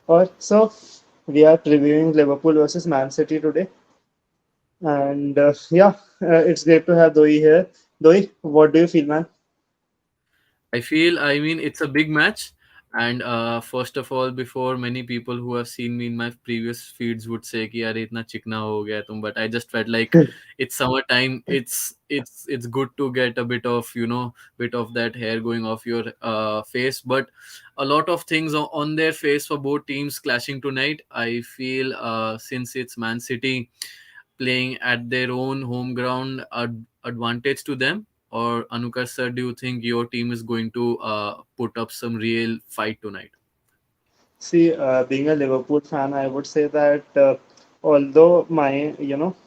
Or so we are previewing Liverpool versus Man City today, and it's great to have Doi here. Doi, what do you feel, man? I mean, it's a big match. And first of all, before many people who have seen me in my previous feeds would say कि यार इतना चिकना हो गया तुम, but I just felt like it's summertime. It's good to get a bit of bit of that hair going off your face. But a lot of things on their face for both teams clashing tonight. I feel since it's Man City playing at their own home ground advantage to them, or Anukar sir, do you think your team is going to put up some real fight tonight? See, being a Liverpool fan, I would say that although my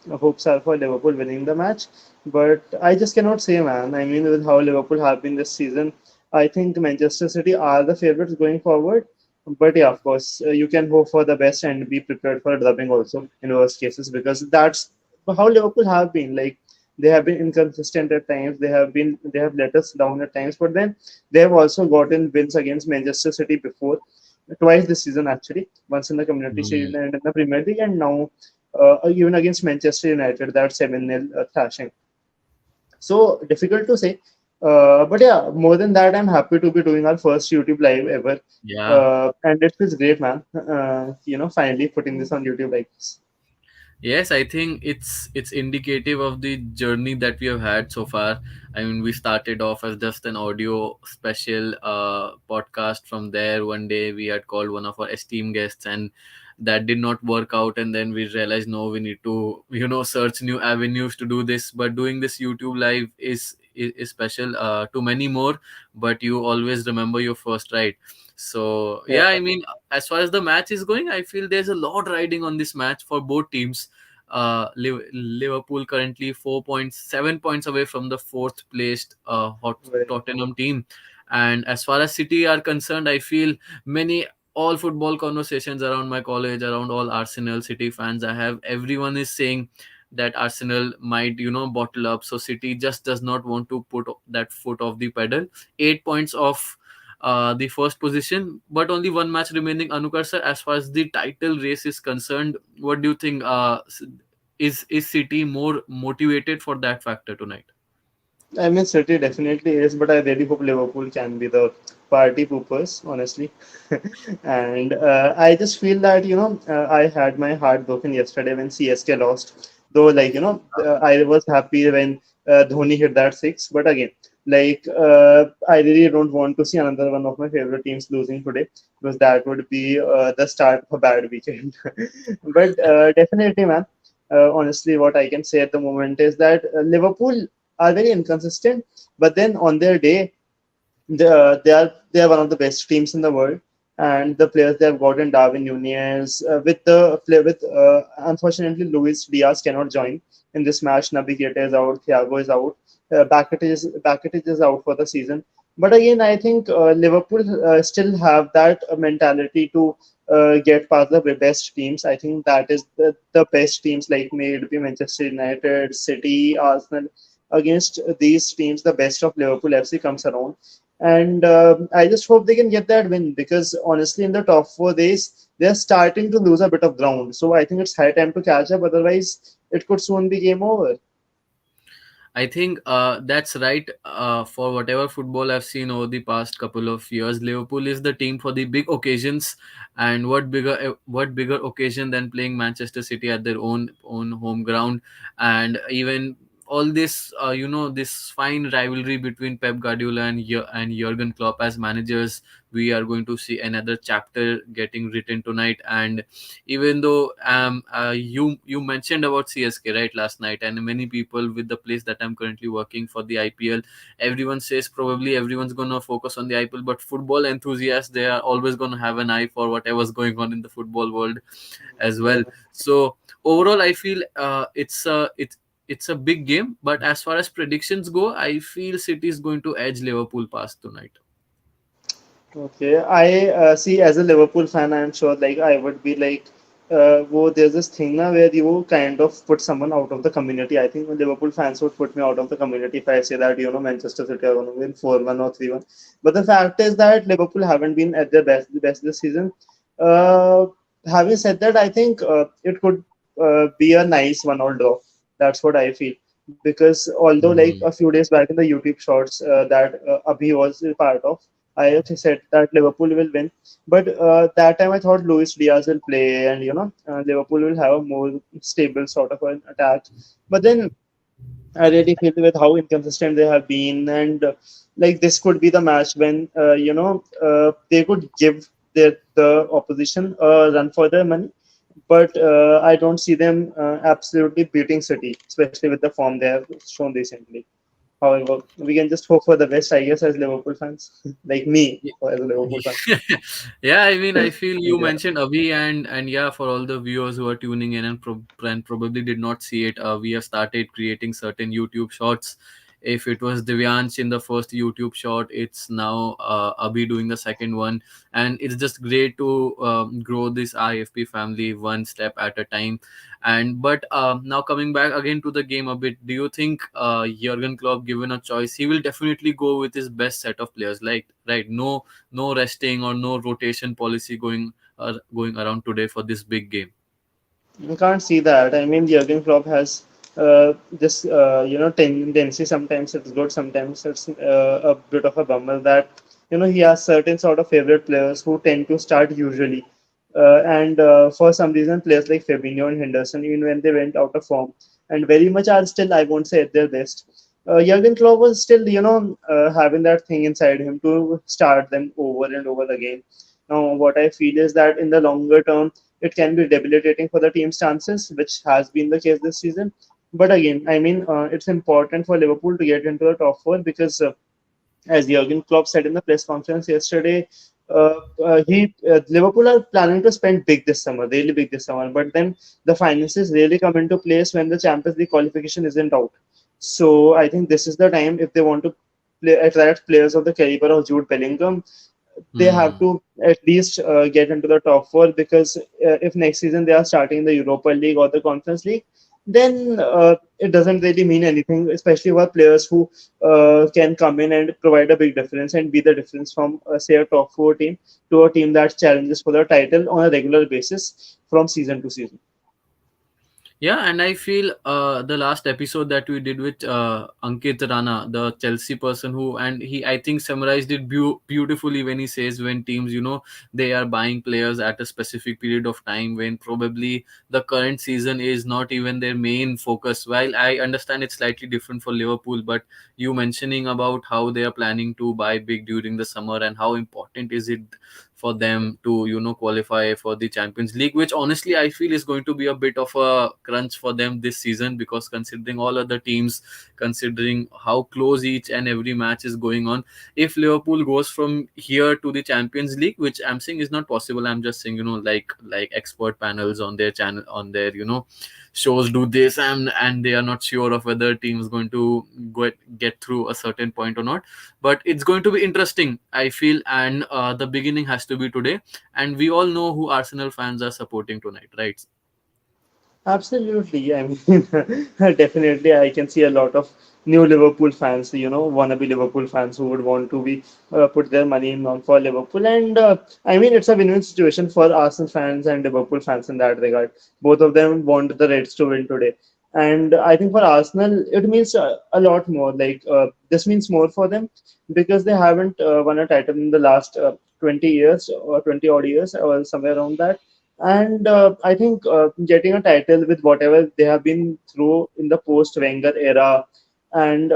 hopes are for Liverpool winning the match, but I just cannot say, man. I mean, with how Liverpool have been this season, I think Manchester City are the favorites going forward. But yeah, of course, you can hope for the best and be prepared for a drubbing also in worst cases, because that's how Liverpool have been. Like, they have been inconsistent at times. They have let us down at times, but then they have also gotten wins against Manchester City before, twice this season actually, once in the Community Shield Mm. and in the Premier League, and now even against Manchester United, that 7-0 thrashing. So difficult to say. But yeah, more than that, I'm happy to be doing our first YouTube live ever. Yeah. And it feels great, man. Finally putting this on YouTube like this. Yes, I think it's indicative of the journey that we have had so far. I mean, we started off as just an audio special podcast. From there, one day we had called one of our esteemed guests, and that did not work out. And then we realized, no, we need to search new avenues to do this. But doing this YouTube live is special to many more. But you always remember your first ride. So Yeah. yeah, I mean, as far as the match is going, I feel there's a lot riding on this match for both teams. Liverpool currently 4.7 points away from the fourth placed Very. Tottenham team, and as far as City are concerned, I feel many all football conversations around my college, around all Arsenal City fans I have, everyone is saying that Arsenal might bottle up. So City just does not want to put that foot off the pedal. 8 points off the first position, but only one match remaining. Anukar sir, as far as the title race is concerned, what do you think? Is City more motivated for that factor tonight? I mean, City definitely is, but I really hope Liverpool can be the party poopers, honestly. And I just feel that, I had my heart broken yesterday when CSK lost. Though, like, I was happy when Dhoni hit that six. But again, like, I really don't want to see another one of my favorite teams losing today, because that would be the start of a bad weekend. But definitely, man, honestly, what I can say at the moment is that Liverpool are very inconsistent, but then on their day, they are one of the best teams in the world, and the players they have gotten, Darwin Nunez, with the play with unfortunately Luis Diaz cannot join in this match. Naby Keita is out, Thiago is out, Bakitic is out for the season. But again, I think Liverpool still have that mentality to get past the best teams. I think that is the best teams, like may it be Manchester United, City, Arsenal. Against these teams, the best of Liverpool FC comes around, and I just hope they can get that win, because honestly, in the top 4 days, they're starting to lose a bit of ground. So I think it's high time to catch up. Otherwise, it could soon be game over. I think that's right. For whatever football I've seen over the past couple of years, Liverpool is the team for the big occasions. And what bigger occasion than playing Manchester City at their own home ground, and even all this this fine rivalry between Pep Guardiola and Jurgen Klopp as managers. We are going to see another chapter getting written tonight. And even though you mentioned about CSK right last night, and many people with the place that I'm currently working for the IPL, everyone says probably everyone's gonna focus on the IPL, but football enthusiasts, they are always gonna have an eye for whatever's going on in the football world as well. Yeah. So overall, I feel it's a big game, but as far as predictions go, I feel City is going to edge Liverpool past tonight. Okay, I see. As a Liverpool fan, I'm sure like I would be like there's this thing now where you kind of put someone out of the community. I think Liverpool fans would put me out of the community if I say that, Manchester City are going to win 4-1 or 3-1. But the fact is that Liverpool haven't been at their best this season. Uh, Having said that, I think it could be a nice one-all draw. That's what I feel. Because although like a Hmm. few days back in the YouTube shorts that Abhi was a part of, I actually said that Liverpool will win, but that time I thought Luis Diaz will play, and Liverpool will have a more stable sort of an attack. But then I really feel with how inconsistent they have been, and like this could be the match when they could give the opposition a run for their money. But I don't see them absolutely beating City, especially with the form they have shown recently. However, we can just hope for the best, I guess, as Liverpool fans, like me, as a Liverpool fan. Yeah, I mean, I feel you Yeah. mentioned Avi, and yeah, for all the viewers who are tuning in and probably did not see it, we have started creating certain YouTube shorts. If it was Divyansh in the first YouTube short, it's now Abhi doing the second one, and it's just great to grow this IFP family one step at a time. And but now coming back again to the game a bit, do you think Jurgen Klopp, given a choice, he will definitely go with his best set of players? Like, right, no resting or no rotation policy going around today for this big game. You can't see that. I mean, Jurgen Klopp has this, tendency. Sometimes it's good, sometimes it's a bit of a bummer that, he has certain sort of favorite players who tend to start usually. And for some reason, players like Fabinho and Henderson, even when they went out of form, and very much are still, I won't say at their best. Jurgen Klopp was still, having that thing inside him to start them over and over again. Now, what I feel is that in the longer term, it can be debilitating for the team's chances, which has been the case this season. But again, I mean, it's important for Liverpool to get into the top four because, as Jurgen Klopp said in the press conference yesterday, Liverpool are planning to spend big this summer, really big this summer. But then the finances really come into place when the Champions League qualification isn't out. So I think this is the time if they want to attract players of the caliber of Jude Bellingham, they have Hmm. to at least get into the top four because if next season they are starting the Europa League or the Conference League, then it doesn't really mean anything, especially for players who can come in and provide a big difference and be the difference from, say, a top four team to a team that challenges for the title on a regular basis from season to season. Yeah, and I feel the last episode that we did with Ankit Rana, the Chelsea person who, and he, I think, summarized it beautifully when he says when teams, they are buying players at a specific period of time when probably the current season is not even their main focus. While I understand it's slightly different for Liverpool, but you mentioning about how they are planning to buy big during the summer and how important is it for them to qualify for the Champions League, which honestly I feel is going to be a bit of a crunch for them this season, because considering all other teams, considering how close each and every match is going on, if Liverpool goes from here to the Champions League, which I'm saying is not possible, I'm just saying, like expert panels on their channel, on their shows do this, and they are not sure of whether team is going to get through a certain point or not. But it's going to be interesting, I feel, and the beginning has to be today, and we all know who Arsenal fans are supporting tonight, right? Absolutely. I mean, definitely, I can see a lot of new Liverpool fans, wannabe Liverpool fans who would want to be put their money in on for Liverpool. And I mean, it's a win-win situation for Arsenal fans and Liverpool fans in that regard. Both of them want the Reds to win today. And I think for Arsenal, it means a lot more. Like, this means more for them because they haven't won a title in the last 20 years or 20 odd years or somewhere around that. And I think getting a title with whatever they have been through in the post Wenger era, and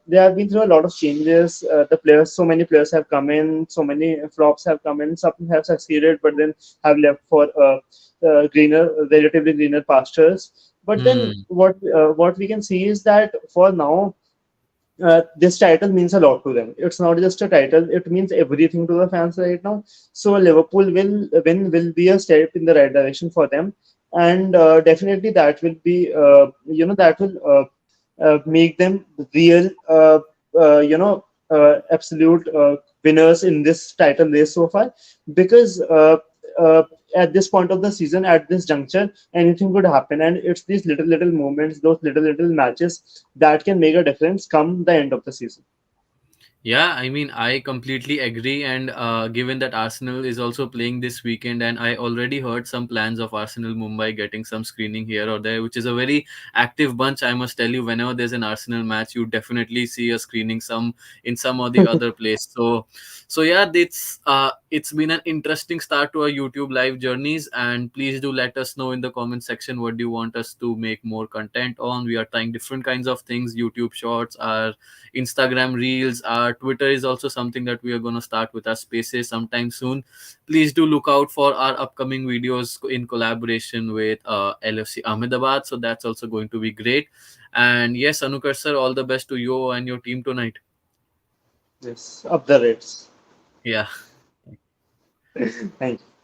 they have been through a lot of changes. The players, so many players have come in, so many flops have come in, some have succeeded, but then have left for relatively greener pastures. But then Hmm. what we can see is that for now, this title means a lot to them. It's not just a title; it means everything to the fans right now. So Liverpool will be a step in the right direction for them, and definitely that will be that will make them real absolute winners in this title race so far because. at this point of the season, at this juncture, anything could happen, and it's these little moments, those little matches that can make a difference come the end of the season. Yeah, I mean, I completely agree. And given that Arsenal is also playing this weekend, and I already heard some plans of Arsenal Mumbai getting some screening here or there, which is a very active bunch. I must tell you, whenever there's an Arsenal match, you definitely see a screening some in some or the other place. So yeah, it's been an interesting start to our YouTube live journeys. And please do let us know in the comment section what do you want us to make more content on. We are trying different kinds of things. YouTube Shorts are Instagram Reels. Our Twitter is also something that we are going to start with our spaces sometime soon. Please do look out for our upcoming videos in collaboration with LFC Ahmedabad. So that's also going to be great. And yes, Anukar sir, all the best to you and your team tonight. Yes, up the rates. Yeah. Thank you.